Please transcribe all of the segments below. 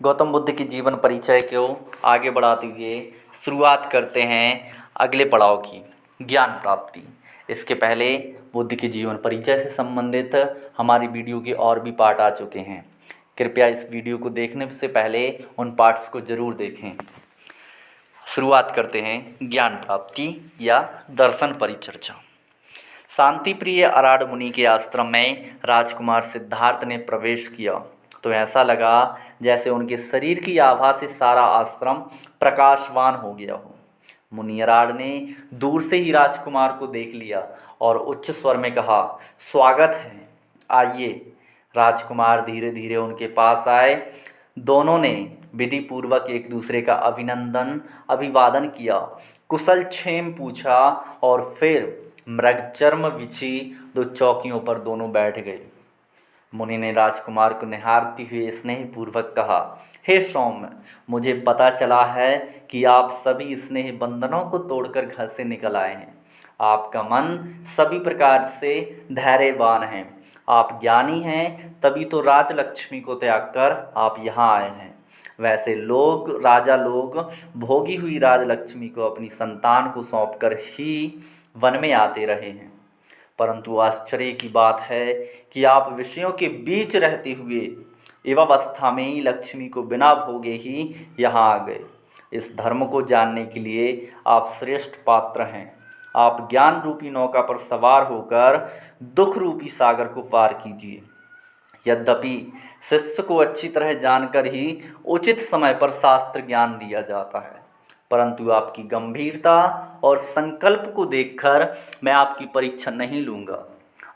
गौतम बुद्ध की जीवन परिचय को आगे बढ़ाते हुए शुरुआत करते हैं अगले पड़ाव की, ज्ञान प्राप्ति। इसके पहले बुद्ध के जीवन परिचय से संबंधित हमारी वीडियो के और भी पार्ट आ चुके हैं। कृपया इस वीडियो को देखने से पहले उन पार्ट्स को ज़रूर देखें। शुरुआत करते हैं ज्ञान प्राप्ति या दर्शन परिचर्चा। शांति प्रिय अराड मुनि के आश्रम में राजकुमार सिद्धार्थ ने प्रवेश किया तो ऐसा लगा जैसे उनके शरीर की आभा से सारा आश्रम प्रकाशवान हो गया हो। मुनि अराड ने दूर से ही राजकुमार को देख लिया और उच्च स्वर में कहा, स्वागत है, आइए। राजकुमार धीरे धीरे उनके पास आए। दोनों ने विधि पूर्वक एक दूसरे का अभिवादन किया, कुशल क्षेम पूछा और फिर मृगचर्म बिछी 2 चौकियों पर दोनों बैठ गए। मुनि ने राजकुमार को निहारते हुए स्नेहपूर्वक कहा, हे सौम्य, मुझे पता चला है कि आप सभी स्नेह बंधनों को तोड़कर घर से निकल आए हैं। आपका मन सभी प्रकार से धैर्यवान है। आप ज्ञानी हैं, तभी तो राजलक्ष्मी को त्याग कर आप यहाँ आए हैं। वैसे राजा लोग भोगी हुई राजलक्ष्मी को अपनी संतान को सौंपकर ही वन में आते रहे हैं, परंतु आश्चर्य की बात है कि आप विषयों के बीच रहते हुए एवावस्था में ही लक्ष्मी को बिना भोगे ही यहाँ आ गए। इस धर्म को जानने के लिए आप श्रेष्ठ पात्र हैं। आप ज्ञान रूपी नौका पर सवार होकर दुख रूपी सागर को पार कीजिए। यद्यपि शिष्य को अच्छी तरह जानकर ही उचित समय पर शास्त्र ज्ञान दिया जाता है, परंतु आपकी गंभीरता और संकल्प को देखकर मैं आपकी परीक्षा नहीं लूँगा।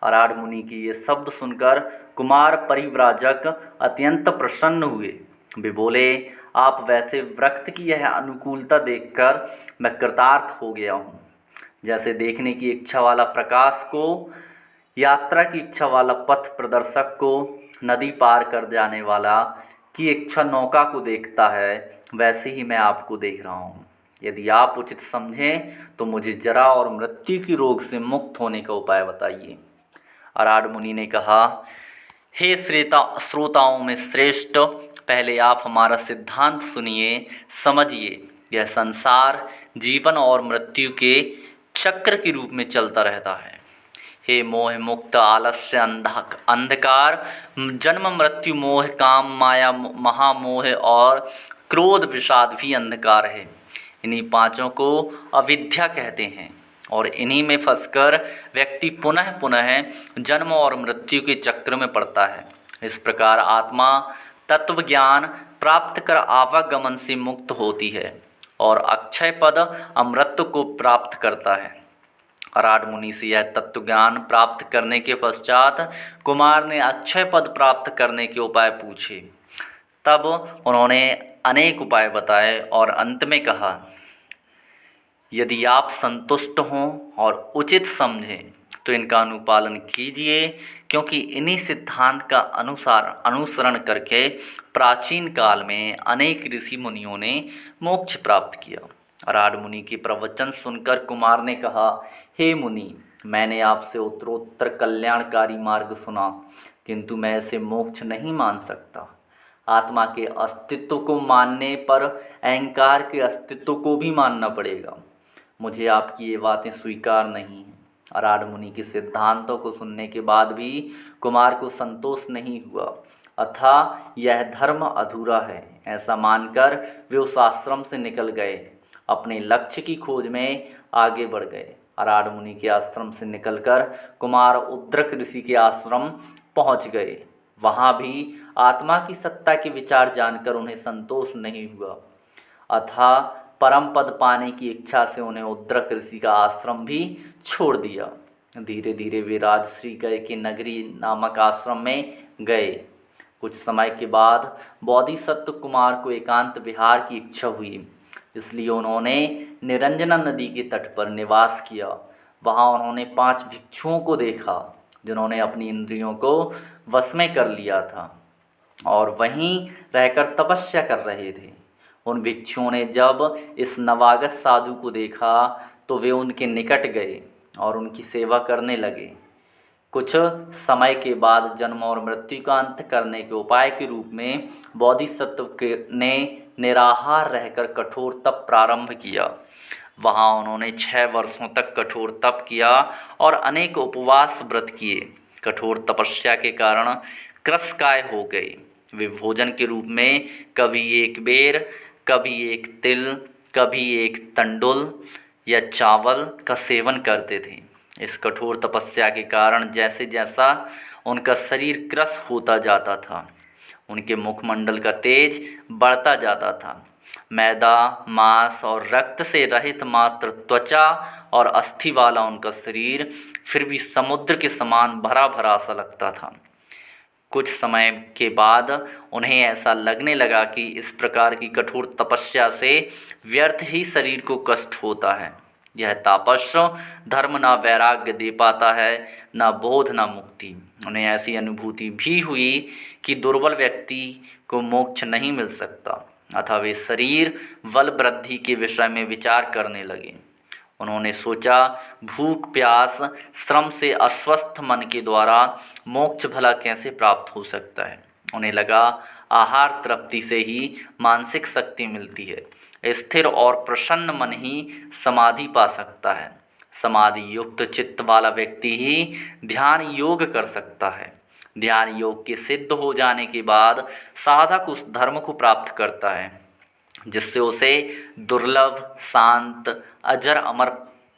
अराड मुनि के ये शब्द सुनकर कुमार परिव्राजक अत्यंत प्रसन्न हुए। वे बोले, आप वैसे व्रत की यह अनुकूलता देखकर मैं कृतार्थ हो गया हूँ। जैसे देखने की इच्छा वाला प्रकाश को, यात्रा की इच्छा वाला पथ प्रदर्शक को, नदी पार कर जाने वाला की इच्छा नौका को देखता है, वैसे ही मैं आपको देख रहा हूँ। यदि आप उचित समझें तो मुझे जरा और मृत्यु की रोग से मुक्त होने का उपाय बताइए। अराड मुनि ने कहा, हे श्रोताओं में श्रेष्ठ, पहले आप हमारा सिद्धांत सुनिए, समझिए। यह संसार जीवन और मृत्यु के चक्र के रूप में चलता रहता है। हे मोह मुक्त आलस्य अंधकार, जन्म मृत्यु मोह काम माया महामोह और क्रोध विषाद भी अंधकार है। इन्हीं पांचों को अविद्या कहते हैं और इन्हीं में फंसकर व्यक्ति पुनः पुनः जन्म और मृत्यु के चक्र में पड़ता है। इस प्रकार आत्मा तत्व ज्ञान प्राप्त कर आवागमन से मुक्त होती है और अक्षय पद अमृत को प्राप्त करता है। अराड मुनि से यह तत्व ज्ञान प्राप्त करने के पश्चात कुमार ने अक्षय पद प्राप्त करने के उपाय पूछे। तब उन्होंने अनेक उपाय बताए और अंत में कहा, यदि आप संतुष्ट हों और उचित समझें तो इनका अनुपालन कीजिए, क्योंकि इन्हीं सिद्धांत का अनुसरण करके प्राचीन काल में अनेक ऋषि मुनियों ने मोक्ष प्राप्त किया। अराड मुनि के प्रवचन सुनकर कुमार ने कहा, हे मुनि, मैंने आपसे उत्तरोत्तर कल्याणकारी मार्ग सुना, किंतु मैं इसे मोक्ष नहीं मान सकता। आत्मा के अस्तित्व को मानने पर अहंकार के अस्तित्व को भी मानना पड़ेगा। मुझे आपकी ये बातें स्वीकार नहीं हैं। अराड मुनि के सिद्धांतों को सुनने के बाद भी कुमार को संतोष नहीं हुआ, अतः यह धर्म अधूरा है। ऐसा मानकर वे उस आश्रम से निकल गए, अपने लक्ष्य की खोज में आगे बढ़ गए। अराड मुनि के आश्रम से निकलकर कुमार उद्रक ऋषि के आश्रम पहुंच गए। वहाँ भी आत्मा की सत्ता के विचार जानकर उन्हें संतोष नहीं हुआ, अतः परम पद पाने की इच्छा से उन्हें उद्रक ऋषि का आश्रम भी छोड़ दिया। धीरे धीरे वे राजश्री गए के नगरी नामक आश्रम में गए। कुछ समय के बाद बोधिसत्व कुमार को एकांत विहार की इच्छा हुई, इसलिए उन्होंने निरंजना नदी के तट पर निवास किया। वहाँ उन्होंने 5 भिक्षुओं को देखा जिन्होंने अपनी इंद्रियों को वश में कर लिया था और वहीं रहकर तपस्या कर रहे थे। उन भिक्षुओं ने जब इस नवागत साधु को देखा तो वे उनके निकट गए और उनकी सेवा करने लगे। कुछ समय के बाद जन्म और मृत्यु का अंत करने के उपाय के रूप में बोधिसत्व ने निराहार रहकर कठोर तप प्रारंभ किया। वहाँ उन्होंने 6 वर्षों तक कठोर तप किया और अनेक उपवास व्रत किए। कठोर तपस्या के कारण कृशकाय हो गए। वे भोजन के रूप में कभी एक बेर, कभी एक तिल, कभी एक तंडुल या चावल का सेवन करते थे। इस कठोर तपस्या के कारण जैसे जैसा उनका शरीर कृश होता जाता था, उनके मुखमंडल का तेज बढ़ता जाता था। मैदा, मांस और रक्त से रहित मात्र त्वचा और अस्थि वाला उनका शरीर फिर भी समुद्र के समान भरा भरा सा लगता था। कुछ समय के बाद उन्हें ऐसा लगने लगा कि इस प्रकार की कठोर तपस्या से व्यर्थ ही शरीर को कष्ट होता है। यह तपस्या धर्म न वैराग्य दे पाता है, न बोध न मुक्ति। उन्हें ऐसी अनुभूति भी हुई कि दुर्बल व्यक्ति को मोक्ष नहीं मिल सकता, अतः वे शरीर बल वृद्धि के विषय में विचार करने लगे। उन्होंने सोचा, भूख प्यास श्रम से अस्वस्थ मन के द्वारा मोक्ष भला कैसे प्राप्त हो सकता है। उन्हें लगा, आहार तृप्ति से ही मानसिक शक्ति मिलती है। स्थिर और प्रसन्न मन ही समाधि पा सकता है। समाधि युक्त चित्त वाला व्यक्ति ही ध्यान योग कर सकता है। ध्यान योग के सिद्ध हो जाने के बाद साधक उस धर्म को प्राप्त करता है जिससे उसे दुर्लभ, शांत, अजर अमर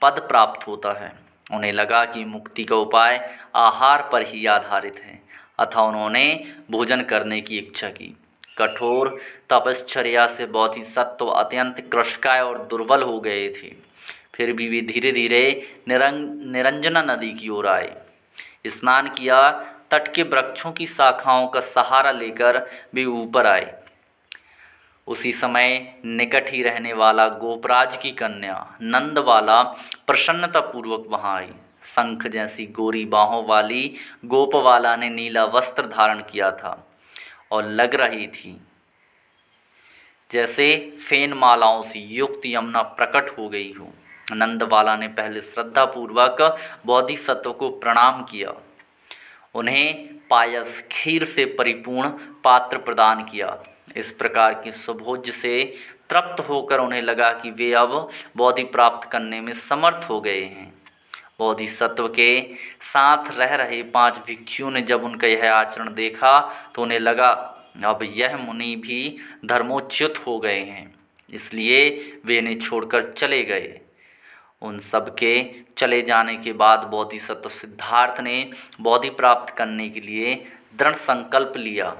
पद प्राप्त होता है। उन्हें लगा कि मुक्ति का उपाय आहार पर ही आधारित है, अतः उन्होंने भोजन करने की इच्छा की। कठोर तपश्चर्या से बोधिसत्व अत्यंत कृशकाय और दुर्बल हो गए थे। फिर भी वे धीरे धीरे निरंजना नदी की ओर आए, स्नान किया। तट के वृक्षों की शाखाओं का सहारा लेकर वे ऊपर आए। उसी समय निकट ही रहने वाला गोपराज की कन्या नंदबाला प्रसन्नतापूर्वक वहाँ आई। शंख जैसी गोरी बाहों वाली गोपबाला ने नीला वस्त्र धारण किया था और लग रही थी जैसे फेन मालाओं से युक्त यमुना प्रकट हो गई हो। नंदबाला ने पहले श्रद्धापूर्वक बोधिसत्व को प्रणाम किया, उन्हें पायस खीर से परिपूर्ण पात्र प्रदान किया। इस प्रकार की सुभोज्य से तृप्त होकर उन्हें लगा कि वे अब बोधि प्राप्त करने में समर्थ हो गए हैं। बोधिसत्व के साथ रह रहे 5 भिक्षुओं ने जब उनका यह आचरण देखा तो उन्हें लगा अब यह मुनि भी धर्मोच्युत हो गए हैं, इसलिए वे इन्हें छोड़कर चले गए। उन सब के चले जाने के बाद बोधिसत्व सिद्धार्थ ने बोधि प्राप्त करने के लिए दृढ़ संकल्प लिया।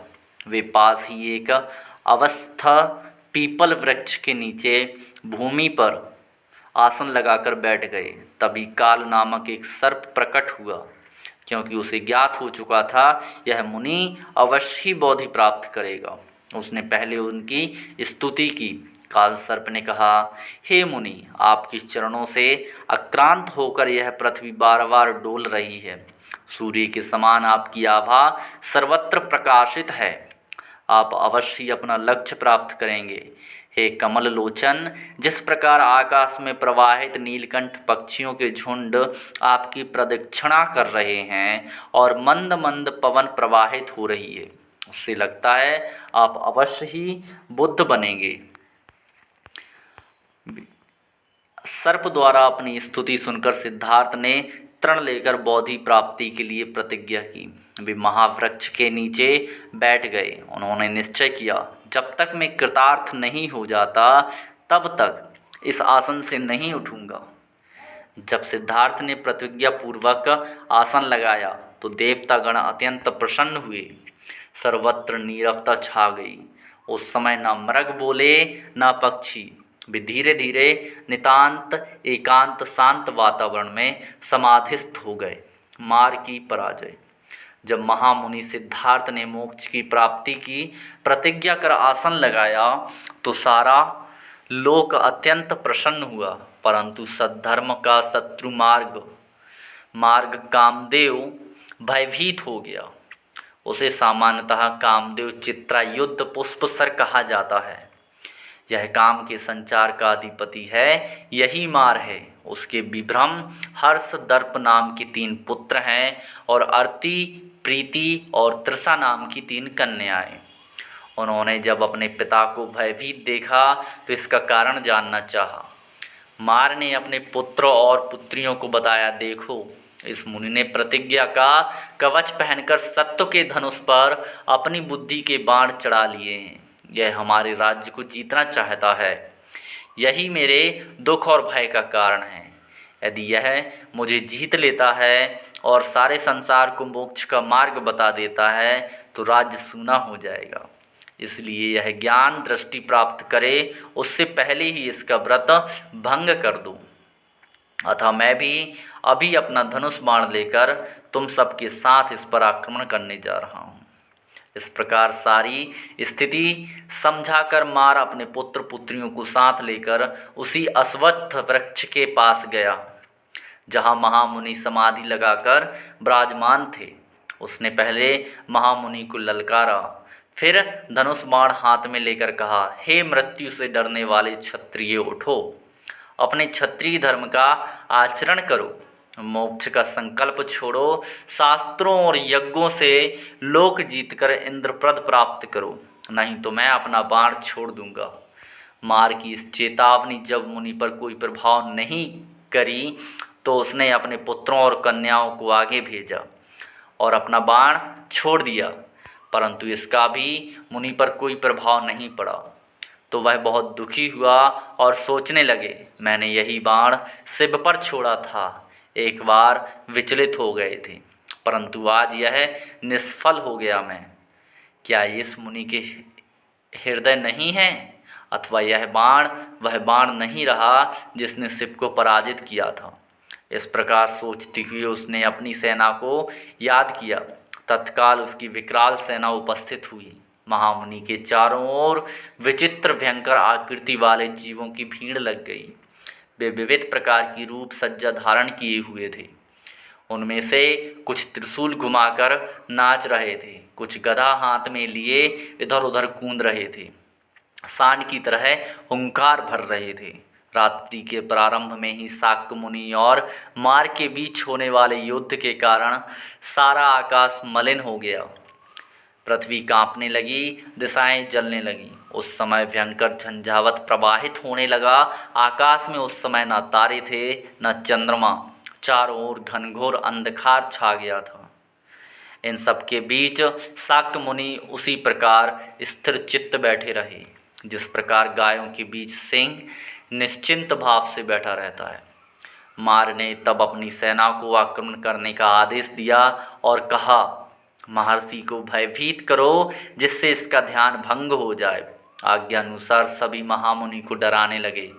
वे पास ही एक अवस्था पीपल वृक्ष के नीचे भूमि पर आसन लगाकर बैठ गए। तभी काल नामक एक सर्प प्रकट हुआ, क्योंकि उसे ज्ञात हो चुका था यह मुनि अवश्य ही बोधि प्राप्त करेगा। उसने पहले उनकी स्तुति की। काल सर्प ने कहा, हे मुनि, आपके चरणों से आक्रांत होकर यह पृथ्वी बार बार डोल रही है। सूर्य के समान आपकी आभा सर्वत्र प्रकाशित है। आप अवश्य अपना लक्ष्य प्राप्त करेंगे। हे कमल लोचन, जिस प्रकार आकाश में प्रवाहित नीलकंठ पक्षियों के झुंड आपकी प्रदक्षिणा कर रहे हैं और मंद मंद पवन प्रवाहित हो रही है, उससे लगता है आप अवश्य ही बुद्ध बनेंगे। सर्प द्वारा अपनी स्तुति सुनकर सिद्धार्थ ने तृण लेकर बोधि प्राप्ति के लिए प्रतिज्ञा की। वे महावृक्ष के नीचे बैठ गए। उन्होंने निश्चय किया, जब तक मैं कृतार्थ नहीं हो जाता तब तक इस आसन से नहीं उठूंगा। जब सिद्धार्थ ने प्रतिज्ञा पूर्वक आसन लगाया तो देवतागण अत्यंत प्रसन्न हुए। सर्वत्र नीरवता छा गई। उस समय न मृग बोले न पक्षी। वे धीरे धीरे नितांत एकांत शांत वातावरण में समाधिस्थ हो गए। मार की पराजय। जब महामुनि सिद्धार्थ ने मोक्ष की प्राप्ति की प्रतिज्ञा कर आसन लगाया तो सारा लोक अत्यंत प्रसन्न हुआ, परंतु सद्धर्म का शत्रु मार्ग कामदेव भयभीत हो गया। उसे सामान्यतः कामदेव चित्रायुध पुष्पसर कहा जाता है। यह काम के संचार का अधिपति है, यही मार है। उसके विभ्रम, हर्ष, दर्प नाम की 3 पुत्र हैं और अर्ति, प्रीति और तृषा नाम की 3 कन्याएं। उन्होंने जब अपने पिता को भयभीत देखा तो इसका कारण जानना चाहा। मार ने अपने पुत्र और पुत्रियों को बताया, देखो, इस मुनि ने प्रतिज्ञा का कवच पहनकर सत्य के धनुष पर अपनी बुद्धि के बाण चढ़ा लिए हैं। यह हमारे राज्य को जीतना चाहता है। यही मेरे दुख और भय का कारण है। यदि यह मुझे जीत लेता है और सारे संसार को मोक्ष का मार्ग बता देता है तो राज्य सूना हो जाएगा। इसलिए यह ज्ञान दृष्टि प्राप्त करे उससे पहले ही इसका व्रत भंग कर दूं। अतः मैं भी अभी अपना धनुष बाण लेकर तुम सबके साथ इस पर आक्रमण करने जा रहा हूँ। इस प्रकार सारी स्थिति समझाकर मार अपने पुत्र पुत्रियों को साथ लेकर उसी अश्वत्थ वृक्ष के पास गया जहाँ महामुनि समाधि लगाकर विराजमान थे। उसने पहले महामुनि को ललकारा, फिर धनुष बाण हाथ में लेकर कहा, हे मृत्यु से डरने वाले क्षत्रिय, उठो, अपने क्षत्रिय धर्म का आचरण करो, मोक्ष का संकल्प छोड़ो, शास्त्रों और यज्ञों से लोक जीतकर इंद्रप्रद प्राप्त करो, नहीं तो मैं अपना बाण छोड़ दूंगा। मार की इस चेतावनी जब मुनि पर कोई प्रभाव नहीं करी तो उसने अपने पुत्रों और कन्याओं को आगे भेजा और अपना बाण छोड़ दिया, परंतु इसका भी मुनि पर कोई प्रभाव नहीं पड़ा। तो वह बहुत दुखी हुआ और सोचने लगे, मैंने यही बाण शिव पर छोड़ा था, एक बार विचलित हो गए थे, परंतु आज यह निष्फल हो गया। मैं क्या इस मुनि के हृदय नहीं है, अथवा यह बाण वह बाण नहीं रहा जिसने शिव को पराजित किया था। इस प्रकार सोचती हुई उसने अपनी सेना को याद किया। तत्काल उसकी विकराल सेना उपस्थित हुई। महामुनि के चारों ओर विचित्र भयंकर आकृति वाले जीवों की भीड़ लग गई। वे विविध प्रकार की रूप सज्जा धारण किए हुए थे। उनमें से कुछ त्रिशूल घुमाकर नाच रहे थे, कुछ गदा हाथ में लिए इधर उधर कूद रहे थे, सांड की तरह हुंकार भर रहे थे। रात्रि के प्रारंभ में ही शाक्य मुनि और मार के बीच होने वाले युद्ध के कारण सारा आकाश मलिन हो गया। पृथ्वी कांपने लगी, दिशाएं जलने लगीं। उस समय भयंकर झंझावत प्रवाहित होने लगा। आकाश में उस समय न तारे थे न चंद्रमा, चारों ओर घनघोर अंधकार छा गया था। इन सब के बीच शाक्य मुनि उसी प्रकार स्थिर चित्त बैठे रहे जिस प्रकार गायों के बीच सिंह निश्चिंत भाव से बैठा रहता है। मार ने तब अपनी सेना को आक्रमण करने का आदेश दिया और कहा, महर्षि को भयभीत करो जिससे इसका ध्यान भंग हो जाए। आज्ञा अनुसार सभी महामुनि को डराने लगे,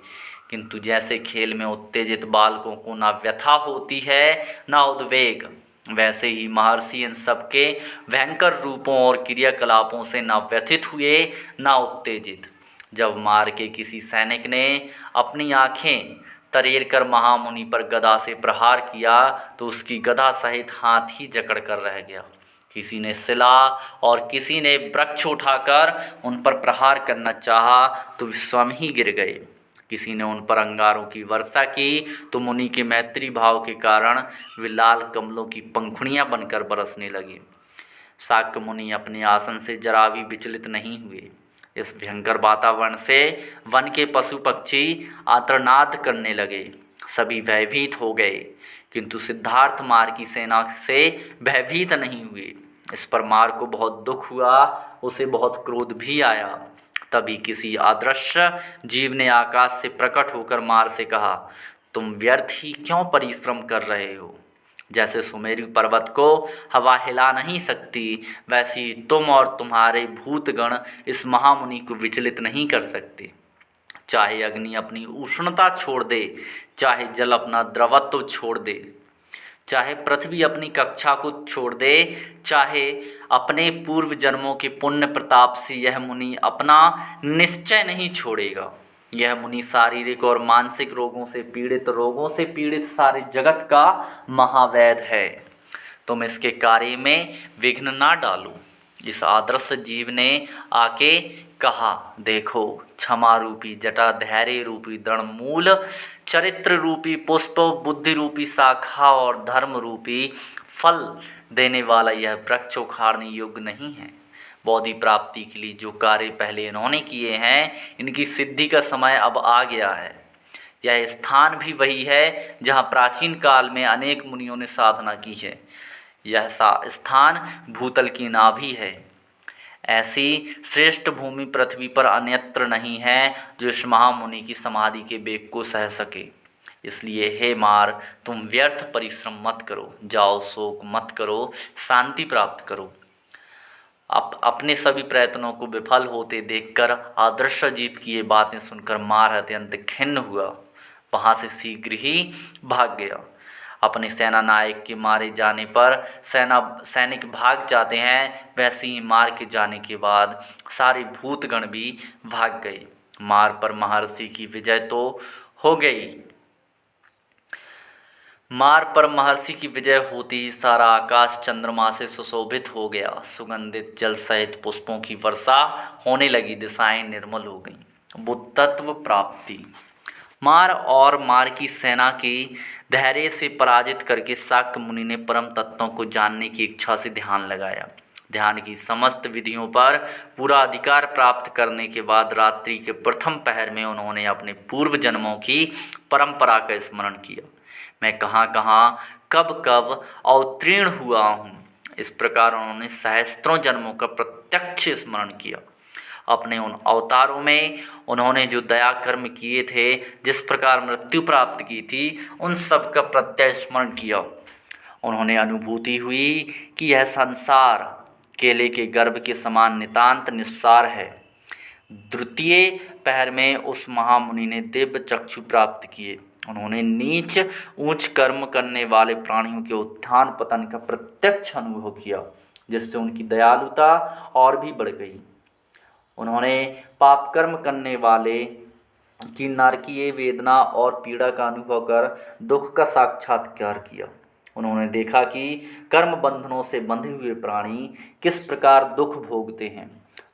किंतु जैसे खेल में उत्तेजित बालकों को न व्यथा होती है न उद्वेग, वैसे ही महर्षि इन सबके भयंकर रूपों और क्रियाकलापों से न व्यथित हुए न उत्तेजित। जब मार के किसी सैनिक ने अपनी आंखें तरेर कर महामुनि पर गदा से प्रहार किया तो उसकी गदा सहित हाथ ही जकड़ कर रह गया। किसी ने शिला और किसी ने वृक्ष उठाकर उन पर प्रहार करना चाहा तो वे स्वयं ही गिर गए। किसी ने उन पर अंगारों की वर्षा की तो मुनि के मैत्री भाव के कारण वे लाल कमलों की पंखुड़ियाँ बनकर बरसने लगे। शाक्य मुनि अपने आसन से जरा भी विचलित नहीं हुए। इस भयंकर वातावरण से वन के पशु पक्षी आर्तनाद करने लगे, सभी भयभीत हो गए, किंतु सिद्धार्थ मार की सेना से भयभीत नहीं हुए। इस पर मार को बहुत दुख हुआ, उसे बहुत क्रोध भी आया। तभी किसी अदृश्य जीव ने आकाश से प्रकट होकर मार से कहा, तुम व्यर्थ ही क्यों परिश्रम कर रहे हो? जैसे सुमेरु पर्वत को हवा हिला नहीं सकती, वैसे ही तुम और तुम्हारे भूतगण इस महामुनि को विचलित नहीं कर सकते। चाहे अग्नि अपनी उष्णता छोड़ दे, चाहे जल अपना द्रवत्व छोड़ दे, चाहे पृथ्वी अपनी कक्षा को छोड़ दे, चाहे अपने पूर्व जन्मों के पुण्य प्रताप से यह मुनि अपना निश्चय नहीं छोड़ेगा। यह मुनि शारीरिक और मानसिक रोगों से पीड़ित सारे जगत का महावैद्य है। तुम इसके कार्य में विघ्न ना डालो। इस आदर्श जीव ने आके कहा, देखो, क्षमा रूपी जटा धैर्य रूपी दृढ़ मूल चरित्र रूपी पुष्प, बुद्धि रूपी शाखा और धर्म रूपी फल देने वाला यह वृक्ष उखाड़ने योग्य नहीं है। बोधि प्राप्ति के लिए जो कार्य पहले इन्होंने किए हैं, इनकी सिद्धि का समय अब आ गया है। यह स्थान भी वही है जहाँ प्राचीन काल में अनेक मुनियों ने साधना की है। यह स्थान भूतल की नाभि है। ऐसी श्रेष्ठ भूमि पृथ्वी पर अन्यत्र नहीं है जो इस महामुनि की समाधि के वेग को सह सके। इसलिए हे मार, तुम व्यर्थ परिश्रम मत करो, जाओ शोक मत करो, शांति प्राप्त करो। अपने सभी प्रयत्नों को विफल होते देखकर अदृश्य जीव की ये बातें सुनकर मार अत्यंत खिन्न हुआ, वहाँ से शीघ्र ही भाग गया। अपने सेना नायक के मारे जाने पर सैनिक भाग जाते हैं, वैसे ही मार के जाने के बाद सारे भूतगण भी भाग गए। मार पर महर्षि की विजय तो हो गई। मार पर महर्षि की विजय होती ही सारा आकाश चंद्रमा से सुशोभित हो गया। सुगंधित जल सहित पुष्पों की वर्षा होने लगी, दिशाएं निर्मल हो गईं। बुद्धत्व प्राप्ति। मार और मार की सेना की धैर्य से पराजित करके शाक्य मुनि ने परम तत्वों को जानने की इच्छा से ध्यान लगाया। ध्यान की समस्त विधियों पर पूरा अधिकार प्राप्त करने के बाद रात्रि के प्रथम पहर में उन्होंने अपने पूर्व जन्मों की परंपरा का स्मरण किया। मैं कहाँ कहाँ कब कब अवतीर्ण हुआ हूँ, इस प्रकार उन्होंने सहस्त्रों जन्मों का प्रत्यक्ष स्मरण किया। अपने उन अवतारों में उन्होंने जो दया कर्म किए थे, जिस प्रकार मृत्यु प्राप्त की थी, उन सब का प्रत्यक्ष स्मरण किया। उन्होंने अनुभूति हुई कि यह संसार केले के गर्भ के समान नितांत निस्सार है। द्वितीय पहर में उस महामुनि ने दिव्य चक्षु प्राप्त किए। उन्होंने नीच ऊंच कर्म करने वाले प्राणियों के उत्थान पतन का प्रत्यक्ष अनुभव किया, जिससे उनकी दयालुता और भी बढ़ गई। उन्होंने पाप कर्म करने वाले की नरकीय वेदना और पीड़ा का अनुभव कर दुख का साक्षात्कार किया। उन्होंने देखा कि कर्म बंधनों से बंधे हुए प्राणी किस प्रकार दुख भोगते हैं,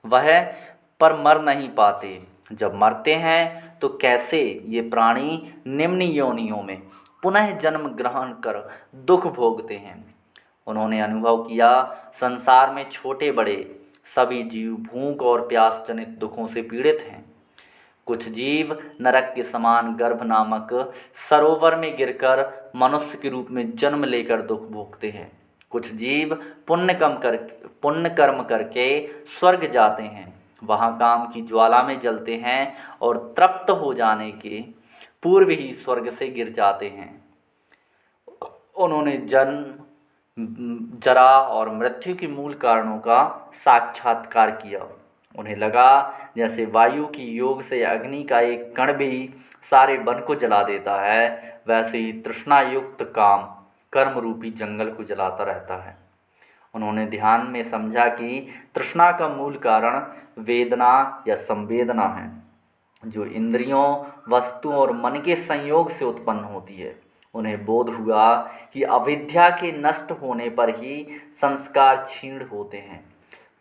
वह पर मर नहीं पाते। जब मरते हैं तो कैसे ये प्राणी निम्न योनियों में पुनः जन्म ग्रहण कर दुख भोगते हैं। उन्होंने अनुभव किया, संसार में छोटे बड़े सभी जीव भूख और प्यास जनित दुखों से पीड़ित हैं। कुछ जीव नरक के समान गर्भ नामक सरोवर में गिरकर मनुष्य के रूप में जन्म लेकर दुख भोगते हैं। कुछ जीव पुण्य कर्म करके स्वर्ग जाते हैं, वहाँ काम की ज्वाला में जलते हैं और तृप्त हो जाने के पूर्व ही स्वर्ग से गिर जाते हैं। उन्होंने जन्म, जरा और मृत्यु के मूल कारणों का साक्षात्कार किया। उन्हें लगा जैसे वायु की योग से अग्नि का एक कण भी सारे वन को जला देता है, वैसे ही तृष्णा युक्त काम कर्म रूपी जंगल को जलाता रहता है। उन्होंने ध्यान में समझा कि तृष्णा का मूल कारण वेदना या संवेदना है, जो इंद्रियों, वस्तुओं और मन के संयोग से उत्पन्न होती है। उन्हें बोध हुआ कि अविद्या के नष्ट होने पर ही संस्कार क्षीण होते हैं,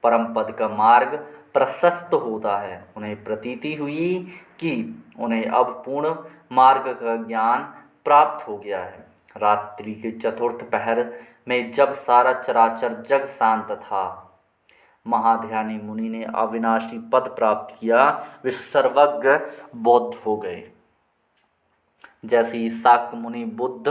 परम पद का मार्ग प्रशस्त होता है। उन्हें प्रतीति हुई कि उन्हें अब पूर्ण मार्ग का ज्ञान प्राप्त हो गया है। रात्रि के चतुर्थ पहर में जब सारा चराचर जग शांत था, महाध्यानी मुनि ने अविनाशी पद प्राप्त किया। वे सर्वज्ञ बौद्ध हो गए। जैसे ही शाक्य मुनि बुद्ध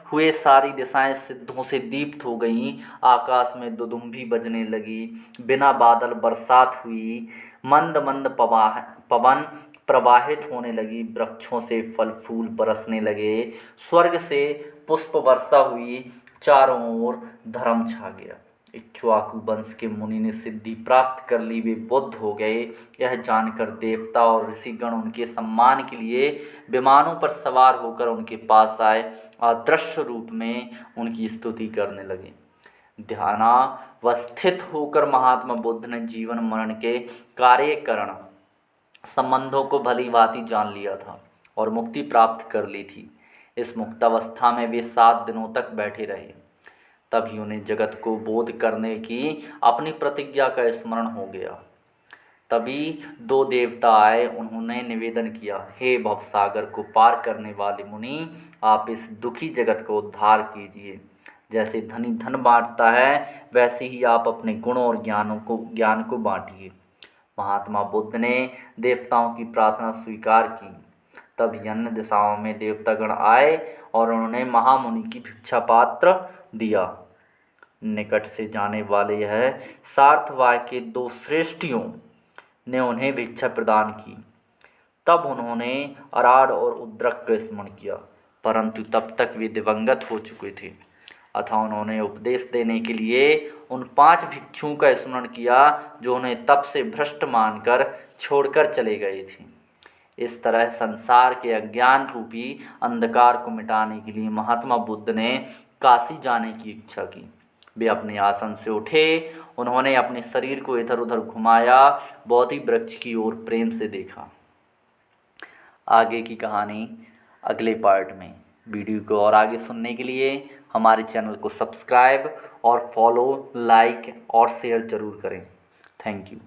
हुए, सारी दिशाएं सिद्धों से दीप्त हो गईं। आकाश में दुदुम्भी बजने लगी, बिना बादल बरसात हुई, मंद मंद पवन प्रवाहित होने लगी, वृक्षों से फल फूल बरसने लगे, स्वर्ग से पुष्प वर्षा हुई, चारों ओर धर्म छा गया। इक्ष्वाकु वंश के मुनि ने सिद्धि प्राप्त कर ली, वे बुद्ध हो गए। यह जानकर देवता और ऋषिगण उनके सम्मान के लिए विमानों पर सवार होकर उनके पास आए, अदृश्य रूप में उनकी स्तुति करने लगे। ध्यानावस्थित होकर महात्मा बुद्ध ने जीवन मरण के कार्यकरण संबंधों को भली भांति जान लिया था और मुक्ति प्राप्त कर ली थी। इस मुक्तावस्था में वे 7 दिनों तक बैठे रहे। तभी उन्हें जगत को बोध करने की अपनी प्रतिज्ञा का स्मरण हो गया। तभी दो देवता आए। उन्होंने निवेदन किया, हे भवसागर को पार करने वाले मुनि, आप इस दुखी जगत को उद्धार कीजिए। जैसे धनी धन बांटता है, वैसे ही आप अपने गुणों और ज्ञान को बांटिए। महात्मा बुद्ध ने देवताओं की प्रार्थना स्वीकार की। तब अन्य दिशाओं में देवतागण आए और उन्होंने महामुनि की भिक्षा पात्र दिया। निकट से जाने वाले यह सार्थवाय के दो श्रेष्ठियों ने उन्हें भिक्षा प्रदान की। तब उन्होंने अराड और उद्रक का स्मरण किया, परंतु तब तक वे दिवंगत हो चुके थे। अतः उन्होंने उपदेश देने के लिए उन 5 भिक्षुओं का स्मरण किया जो उन्हें तब से भ्रष्ट मानकर छोड़कर चले गए थे। इस तरह संसार के अज्ञान रूपी अंधकार को मिटाने के लिए महात्मा बुद्ध ने काशी जाने की इच्छा की। वे अपने आसन से उठे, उन्होंने अपने शरीर को इधर उधर घुमाया, बोधि वृक्ष की ओर प्रेम से देखा। आगे की कहानी अगले पार्ट में। वीडियो को और आगे सुनने के लिए हमारे चैनल को सब्सक्राइब और फॉलो, लाइक और शेयर ज़रूर करें। Thank you.